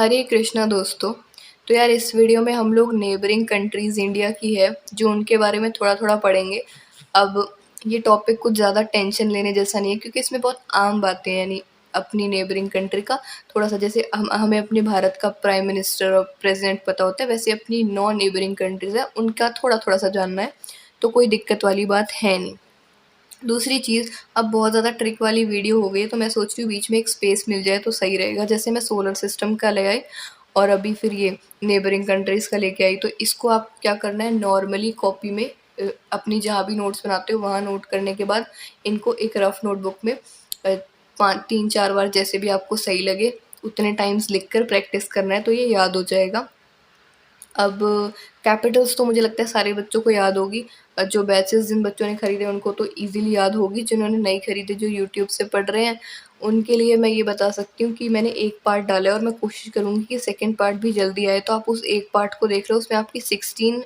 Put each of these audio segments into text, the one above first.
हरे कृष्णा दोस्तों। तो यार इस वीडियो में हम लोग नेबरिंग कंट्रीज़ इंडिया की है जो उनके बारे में थोड़ा थोड़ा पढ़ेंगे। अब ये टॉपिक कुछ ज़्यादा टेंशन लेने जैसा नहीं है क्योंकि इसमें बहुत आम बातें हैं, यानी अपनी नेबरिंग कंट्री का थोड़ा सा, जैसे हमें अपने भारत का प्राइम मिनिस्टर और प्रेसिडेंट पता होता है, वैसे अपनी नॉन नेबरिंग कंट्रीज़ है उनका थोड़ा थोड़ा सा जानना है, तो कोई दिक्कत वाली बात है नहीं। दूसरी चीज़, अब बहुत ज़्यादा ट्रिक वाली वीडियो हो गई है तो मैं सोच रही हूँ बीच में एक स्पेस मिल जाए तो सही रहेगा। जैसे मैं सोलर सिस्टम का ले आई और अभी फिर ये नेबरिंग कंट्रीज़ का लेके आई, तो इसको आप क्या करना है, नॉर्मली कॉपी में अपनी जहाँ भी नोट्स बनाते हो वहाँ नोट करने के बाद इनको एक रफ नोटबुक में 3-4 बार जैसे भी आपको सही लगे उतने टाइम्स लिख कर प्रैक्टिस करना है, तो ये याद हो जाएगा। अब कैपिटल्स तो मुझे लगता है सारे बच्चों को याद होगी। जो बैचेस जिन बच्चों ने खरीदे उनको तो इजीली याद होगी, जिन्होंने नहीं खरीदे जो यूट्यूब से पढ़ रहे हैं उनके लिए मैं ये बता सकती हूँ कि मैंने एक पार्ट डाला है और मैं कोशिश करूँगी कि सेकंड पार्ट भी जल्दी आए, तो आप उस एक पार्ट को देख लो, उसमें आपकी 16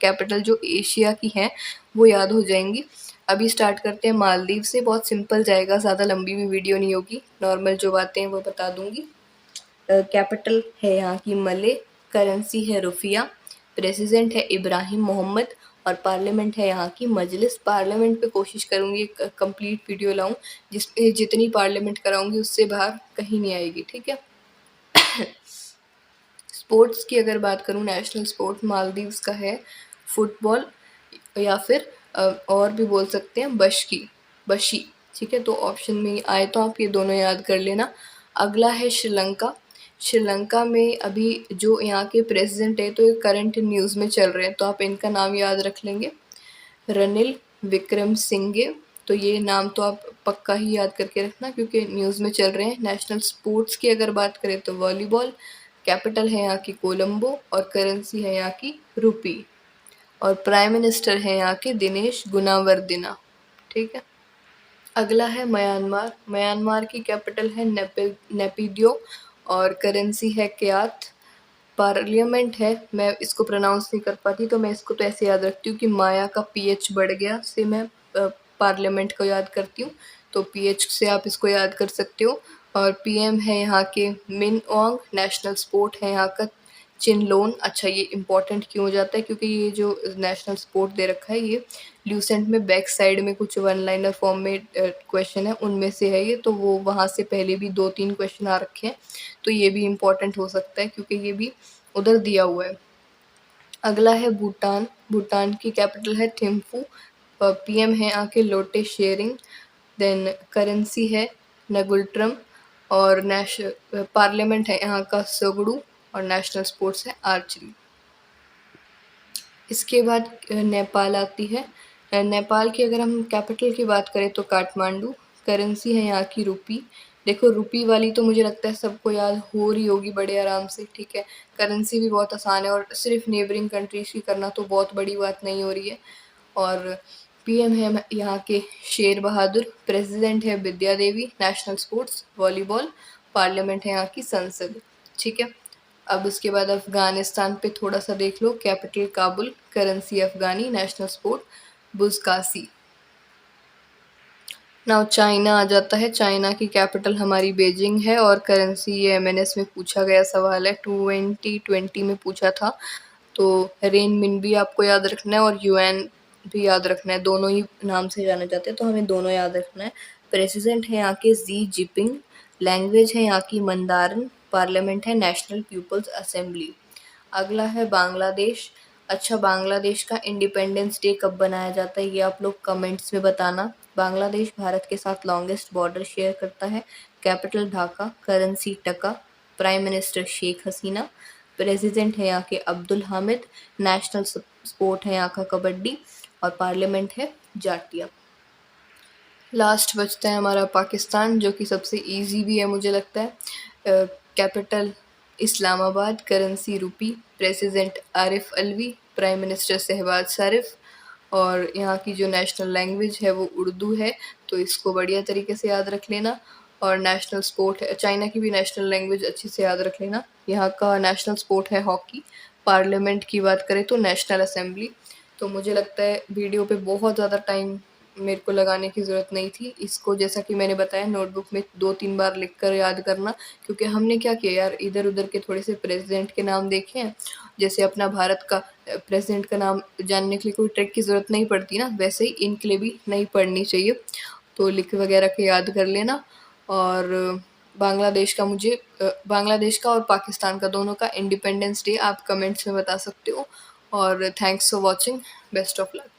कैपिटल जो एशिया की हैं वो याद हो जाएंगी। अभी स्टार्ट करते हैं मालदीव से, बहुत सिंपल जाएगा, ज़्यादा लंबी भी वीडियो नहीं होगी, नॉर्मल जो बातें हैं वो बता दूँगी। कैपिटल है यहाँ की मले, करेंसी है रुपया, प्रेसिडेंट है इब्राहिम मोहम्मद और पार्लियामेंट है यहाँ की मजलिस। पार्लियामेंट पे कोशिश करूँगी एक कंप्लीट वीडियो लाऊं जिसमें जितनी पार्लियामेंट कराऊंगी उससे बाहर कहीं नहीं आएगी, ठीक है। स्पोर्ट्स की अगर बात करूँ, नेशनल स्पोर्ट मालदीव्स का है फुटबॉल, या फिर और भी बोल सकते हैं बशी, ठीक है। तो ऑप्शन में आए तो आप ये दोनों याद कर लेना। अगला है श्रीलंका। श्रीलंका में अभी जो यहाँ के प्रेसिडेंट है तो ये करंट न्यूज़ में चल रहे हैं, तो आप इनका नाम याद रख लेंगे, रनिल विक्रमसिंघे। तो ये नाम तो आप पक्का ही याद करके रखना क्योंकि न्यूज़ में चल रहे हैं। नेशनल स्पोर्ट्स की अगर बात करें तो वॉलीबॉल, कैपिटल है यहाँ की कोलंबो और करेंसी है यहाँ की रुपी और प्राइम मिनिस्टर है यहाँ के दिनेश गुनावर्दीना, ठीक है। अगला है म्यांमार। म्यांमार की कैपिटल है नेपिडियो और करेंसी है क्यात। पार्लियामेंट है, मैं इसको प्रोनाउंस नहीं कर पाती तो मैं इसको तो ऐसे याद रखती हूँ कि माया का पीएच बढ़ गया से मैं पार्लियामेंट को याद करती हूँ, तो पीएच से आप इसको याद कर सकते हो। और पीएम है यहाँ के मिन ओंग। नेशनल स्पोर्ट है यहाँ का चिनलोन। अच्छा, ये इम्पोर्टेंट क्यों हो जाता है क्योंकि ये जो नेशनल स्पोर्ट दे रखा है ये ल्यूसेंट में बैक साइड में कुछ वन लाइनर फॉर्म में क्वेश्चन है, उनमें से है ये, तो वो वहाँ से पहले भी 2-3 क्वेश्चन आ रखे हैं, तो ये भी इम्पोर्टेंट हो सकता है क्योंकि ये भी उधर दिया हुआ है। अगला है भूटान। भूटान की कैपिटल है थिम्फू, पीएम है यहाँ के लोटे शेरिंग, देन करेंसी है नगुल्ट्रम और पार्लियामेंट है यहाँ का सगड़ू और नेशनल स्पोर्ट्स है आर्चरी। इसके बाद नेपाल आती है। नेपाल की अगर हम कैपिटल की बात करें तो काठमांडू, करेंसी है यहाँ की रुपी। देखो रुपी वाली तो मुझे लगता है सबको याद हो रही होगी बड़े आराम से, ठीक है। करेंसी भी बहुत आसान है और सिर्फ नेबरिंग कंट्रीज की करना तो बहुत बड़ी बात नहीं हो रही है। और पीएम है यहाँ के शेर बहादुर, प्रेसिडेंट है विद्या देवी, नेशनल स्पोर्ट्स वॉलीबॉल, पार्लियामेंट है यहाँ की संसद, ठीक है। अब उसके बाद अफ़गानिस्तान पे थोड़ा सा देख लो, capital Kabul, currency afghani, national sport buzkashi. Now China आ जाता है। चाइना की कैपिटल हमारी बीजिंग है और करेंसी, ये एमएनएस में पूछा गया सवाल है, 2020 में पूछा था, तो रेन मिन भी आपको याद रखना है और यूएन भी याद रखना है, दोनों ही नाम से जाने जाते हैं तो हमें दोनों याद रखना है। प्रेसिडेंट है यहाँ के जी जिपिंग, लैंग्वेज है यहाँ की मंदारन, पार्लियामेंट है नेशनल पीपल्स असेंबली। अगला है बांग्लादेश। अच्छा, बांग्लादेश का इंडिपेंडेंस डे कब बनाया जाता है ये आप लोग कमेंट्स में बताना। बांग्लादेश भारत के साथ लॉन्गेस्ट बॉर्डर शेयर करता है। कैपिटल ढाका, करेंसी टका, prime minister Sheikh Hasina, president है यहाँ के अब्दुल हामिद, नेशनल स्पोर्ट है यहाँ का कबड्डी और पार्लियामेंट है जाटिया। लास्ट बचता है हमारा पाकिस्तान, जो कि सबसे इजी भी है मुझे लगता है। Capital Islamabad, currency rupee, president Arif Alvi, prime minister Shahbaz Sharif और यहाँ की जो नेशनल लैंग्वेज है वो उर्दू है, तो इसको बढ़िया तरीके से याद रख लेना। और नेशनल स्पोर्ट है, चाइना की भी नेशनल लैंग्वेज अच्छे से याद रख लेना। यहाँ का नेशनल स्पोर्ट है हॉकी। पार्लियामेंट की बात करें तो नेशनल असेंबली। तो मुझे लगता है वीडियो पे बहुत ज़्यादा टाइम मेरे को लगाने की ज़रूरत नहीं थी। इसको जैसा कि मैंने बताया नोटबुक में 2-3 बार लिख कर याद करना, क्योंकि हमने क्या किया यार, इधर-उधर के थोड़े से प्रेसिडेंट के नाम देखे हैं। जैसे अपना भारत का प्रेसिडेंट का नाम जानने के लिए कोई ट्रिक की ज़रूरत नहीं पड़ती ना, वैसे ही इनके लिए भी नहीं पढ़नी चाहिए। तो लिख वगैरह के याद कर लेना। और बांग्लादेश का मुझे बांग्लादेश का और पाकिस्तान का दोनों का इंडिपेंडेंस डे आप कमेंट्स में बता सकते हो। और thanks for watching, best of luck.